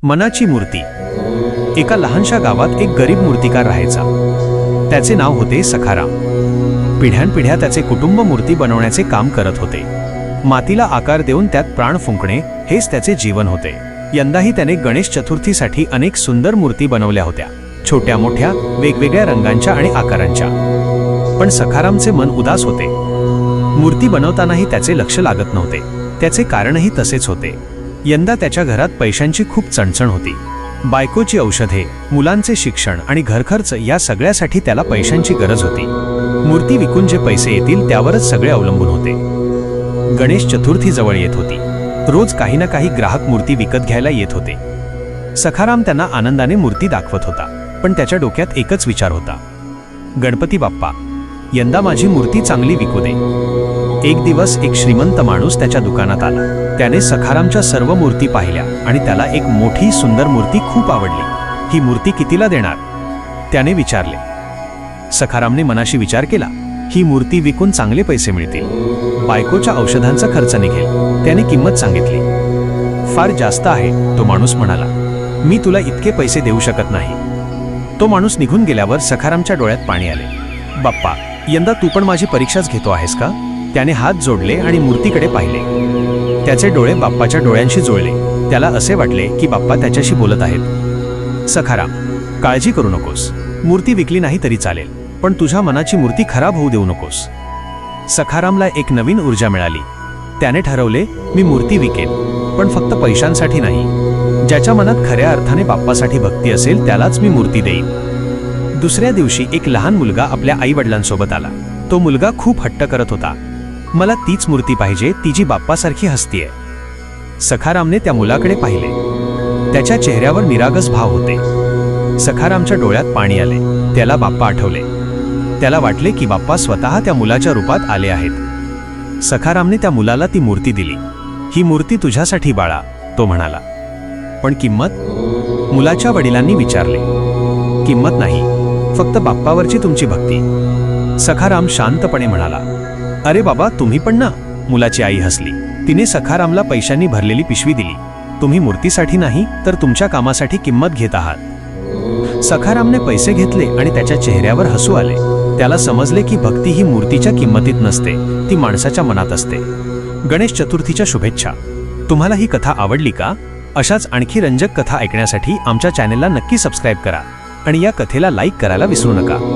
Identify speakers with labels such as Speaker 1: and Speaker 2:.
Speaker 1: मनाची मूर्ती. एका लहानशा गावात एक गरीब मूर्तिकार राहायचा. त्याचे नाव होते सखाराम. पिढ्यानपिढ्या त्याचे कुटुंब मूर्ती बनवण्याचे काम करत होते. मातीला आकार देऊन त्यात प्राण फुंकणे हेच त्याचे जीवन होते. यंदाही त्याने गणेश चतुर्थीसाठी अनेक सुंदर मूर्ती बनवल्या होत्या, छोट्या मोठ्या, वेगवेगळ्या रंगांच्या आणि आकारांच्या. पण सखारामचे मन उदास होते. मूर्ती बनवतानाही त्याचे लक्ष लागत नव्हते. त्याचे कारणही तसेच होते. यंदा त्याच्या घरात पैशांची खूप चणचण होती. बायकोची औषधे, मुलांचे शिक्षण आणि घरखर्च या सगळ्यासाठी त्याला पैशांची गरज होती. मूर्ती विकून जे पैसे येतील त्यावरच सगळे अवलंबून होते. गणेश चतुर्थी जवळ येत होती. रोज काही ना काही ग्राहक मूर्ती विकत घ्यायला येत होते. सखाराम त्यांना आनंदाने मूर्ती दाखवत होता, पण त्याच्या डोक्यात एकच विचार होता, गणपती बाप्पा, यंदा माझी मूर्ती चांगली विकू दे. एक दिवस एक श्रीमंत माणूस त्याच्या दुकानात आला. त्याने सखारामच्या सर्व मूर्ती पाहिल्या आणि त्याला एक मोठी सुंदर मूर्ती खूप आवडली. ही मूर्ती कितीला देणार? त्याने विचारले. सखारामने मनाशी विचार केला, ही मूर्ती विकून चांगले पैसे मिळतील. बायकोच्या औषधांचा खर्च निघेल. त्याने किंमत सांगितली. फार जास्त आहे, तो माणूस म्हणाला. मी तुला इतके पैसे देऊ शकत नाही. तो माणूस निघून गेल्यावर सखारामच्या डोळ्यात पाणी आले. बाप्पा, यंदा तू पण माझी परीक्षाच घेतो आहेस का? त्याने हात जोडले आणि मूर्तीकडे पाहिले. त्याचे डोळे बाप्पाच्या डोळ्यांशी जुळले. त्याला असे वाटले की बाप्पा त्याच्याशी बोलत आहेत. सखाराम, काळजी करू नकोस. मूर्ती विकली नाही तरी चालेल, पण तुझ्या मनाची मूर्ती खराब होऊ देऊ नकोस. सखारामला एक नवीन ऊर्जा मिळाली. त्याने ठरवले, मी मूर्ती विकेन, पण फक्त पैशांसाठी नाही. ज्याच्या मनात खऱ्या अर्थाने बाप्पासाठी भक्ती असेल त्यालाच मी मूर्ती देईन. दुसऱ्या दिवशी एक लहान मुलगा आपल्या आई वडिलांसोबत आला. तो मुलगा खूप हट्ट करत होता. मला तीच मूर्ती पाहिजे, ती जी बाप्पासारखी हसतीये. सखारामने त्या मुलाकडे पाहिले. त्याच्या चेहऱ्यावर निरागस भाव होते. सखारामच्या डोळ्यात पाणी आले. त्याला बाप्पा आठवले. त्याला वाटले की बाप्पा स्वतः त्या मुलाच्या रूपात आले आहेत. सखारामने त्या मुलाला ती मूर्ती दिली. ही मूर्ती तुझ्यासाठी बाळा, तो म्हणाला. पण किंमत? मुलाच्या वडिलांनी विचारले. किंमत नाही, फक्त बाप्पावरची तुमची भक्ती. सखाराम शांतपणे म्हणाला. अरे बाबा, तुम्ही पण ना? मुलाची आई हसली. तिने सखारामला पैशांनी भरलेली पिशवी दिली. तुम्ही मूर्तीसाठी नाही तर तुमच्या कामासाठी किंमत घेत आहात. सखारामने पैसे घेतले आणि त्याच्या चेहऱ्यावर हसू आले. त्याला समजले की भक्ती ही मूर्तीच्या किंमतीत नसते, ती माणसाच्या मनात असते. गणेश चतुर्थीच्या शुभेच्छा. तुम्हाला ही कथा आवडली का? अशाच आणखी रंजक कथा ऐकण्यासाठी आमच्या चॅनेलला नक्की सबस्क्राईब करा आणि या कथेला लाईक करायला विसरू नका.